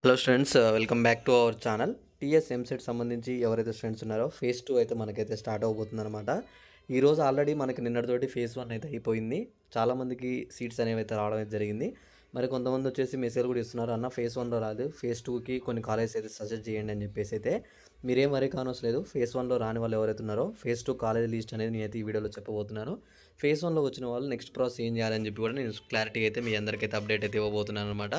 Hello students, welcome back to our channel. TS EAMCET సంబంధించి ఎవరైతే students ఉన్నారో ఫేజ్ 2 అయితే మనకైతే స్టార్ట్ అవబోతుంది అనమాట. ఈరోజు ఆల్రెడీ మనకి నిన్నటితోటి ఫేజ్ 1 అయితే అయిపోయింది. చాలామందికి సీట్స్ అనేవి అయితే రావడం అయితే జరిగింది. మరి కొంతమంది వచ్చేసి మెసేజ్ కూడా ఇస్తున్నారు, అన్న ఫేజ్ 1లో రాదు, ఫేజ్ 2కి కొన్ని కాలేజెస్ అయితే సజెస్ట్ చేయండి అని చెప్పేసి. అయితే మీరేం వరీ కానవసరం లేదు. ఫేజ్ 1లో రాని వాళ్ళు ఎవరైతే ఉన్నారో ఫేజ్ 2 కాలేజ్ లిస్ట్ అనేది నేనైతే ఈ వీడియోలో చెప్పబోతున్నాను. ఫేజ్ 1లో వచ్చిన వాళ్ళు నెక్స్ట్ ప్రాసెస్ ఏం చేయాలని చెప్పి కూడా నేను క్లారిటీ అయితే మీ అందరికైతే అప్డేట్ అయితే ఇవ్వబోతున్నాను అనమాట.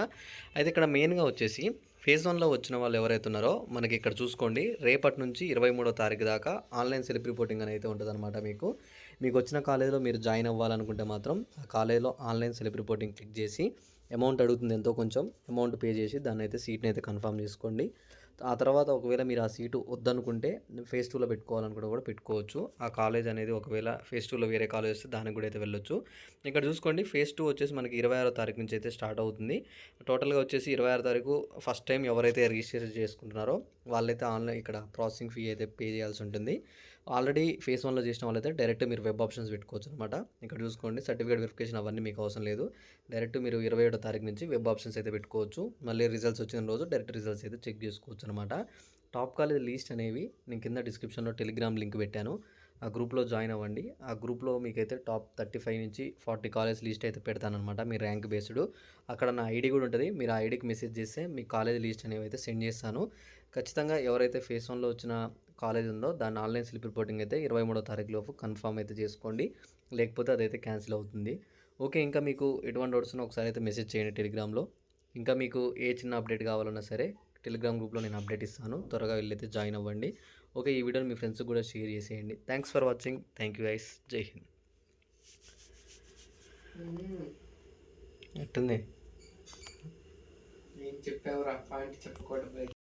అయితే ఇక్కడ మెయిన్గా వచ్చేసి ఫేజ్ 1లో వచ్చిన వాళ్ళు ఎవరైతే ఉన్నారో మనకి ఇక్కడ చూసుకోండి, రేపటి నుంచి 23వ తారీఖు దాకా ఆన్లైన్ సెల్ఫ్ రిపోర్టింగ్ అనేది ఉంటుందన్నమాట. మీకు వచ్చిన కాలేజీలో మీరు జాయిన్ అవ్వాలనుకుంటే మాత్రం ఆ కాలేజీలో ఆన్లైన్ సెల్ఫ్ రిపోర్టింగ్ క్లిక్ చేసి అమౌంట్ అడుగుతుంది, ఎంతో కొంచెం అమౌంట్ పే చేసి దాన్ని అయితే సీట్ని అయితే కన్ఫర్మ్ చేసుకోండి. ఆ తర్వాత ఒకవేళ మీరు ఆ సీటు వద్దనుకుంటే ఫేజ్ 2లో పెట్టుకోవాలనుకుంటే కూడా పెట్టుకోవచ్చు. ఆ కాలేజ్ అనేది ఒకవేళ ఫేజ్ 2లో వేరే కాలేజ్ వస్తే దానికి కూడా అయితే వెళ్ళొచ్చు. ఇక్కడ చూసుకోండి, ఫేజ్ 2 వచ్చేసి మనకి 26వ తారీఖు నుంచి అయితే స్టార్ట్ అవుతుంది. టోటల్గా వచ్చేసి 26 తారీఖు ఫస్ట్ టైం ఎవరైతే రిజిస్టర్ చేసుకుంటున్నారో వాళ్ళైతే ఆన్లైన్ ఇక్కడ ప్రాసెసింగ్ ఫీ అయితే పే చేయాల్సి ఉంటుంది. ఆల్రెడీ ఫేజ్ 1లో చేసిన వాళ్ళైతే డైరెక్ట్ మీరు వెబ్ ఆప్షన్స్ పెట్టుకోవచ్చు అనమాట. ఇక్కడ చూసుకోండి, సర్టిఫికేట్ వెరిఫికేషన్ అవన్నీ మీకు అవసరం లేదు. డైరెక్ట్ మీరు 27వ తారీఖు నుంచి వెబ్ ఆప్షన్స్ అయితే పెట్టుకోవచ్చు. మళ్ళీ రిజల్ట్స్ వచ్చిన రోజు డైరెక్ట్ రిజల్ట్స్ అయితే చెక్ చేసుకోవచ్చు అనమాట. టాప్ కాలేజ్ లిస్ట్ అనేవి నేను కింద డిస్క్రిప్షన్లో టెలిగ్రామ్ లింక్ పెట్టాను, ఆ గ్రూప్లో జాయిన్ అవ్వండి. ఆ గ్రూప్లో మీకైతే టాప్ 35 నుంచి 40 కాలేజ్ లిస్ట్ అయితే పెడతానమాట, మీ ర్యాంక్ బేస్డ్. అక్కడ నా ఐడి కూడా ఉంటుంది, మీరు ఆ ఐడికి మెసేజ్ చేస్తే మీ కాలేజ్ లిస్ట్ అనేవి అయితే సెండ్ చేస్తాను. ఖచ్చితంగా ఎవరైతే ఫేజ్ 1లో వచ్చిన కాలేజ్ ఉందో దాన్ని ఆన్లైన్ స్లిప్ రిపోర్టింగ్ అయితే 23వ తారీఖు లోపు కన్ఫర్మ్ అయితే చేసుకోండి, లేకపోతే అదైతే క్యాన్సిల్ అవుతుంది. ఓకే, ఇంకా మీకు ఎటువంటి డౌట్స్ ఉన్నా ఒకసారి అయితే మెసేజ్ చేయండి టెలిగ్రామ్లో. ఇంకా మీకు ఏ చిన్న అప్డేట్ కావాలన్నా సరే టెలిగ్రామ్ గ్రూప్లో నేను అప్డేట్ ఇస్తాను, త్వరగా వెళ్ళైతే జాయిన్ అవ్వండి. ఓకే, ఈ వీడియోని మీ ఫ్రెండ్స్కి కూడా షేర్ చేసేయండి. Thanks for watching. Thank you guys. జై హింద్. ఎట్టుంది? ఏం చెప్పావురా పాయింట్ చెప్పుకోవడం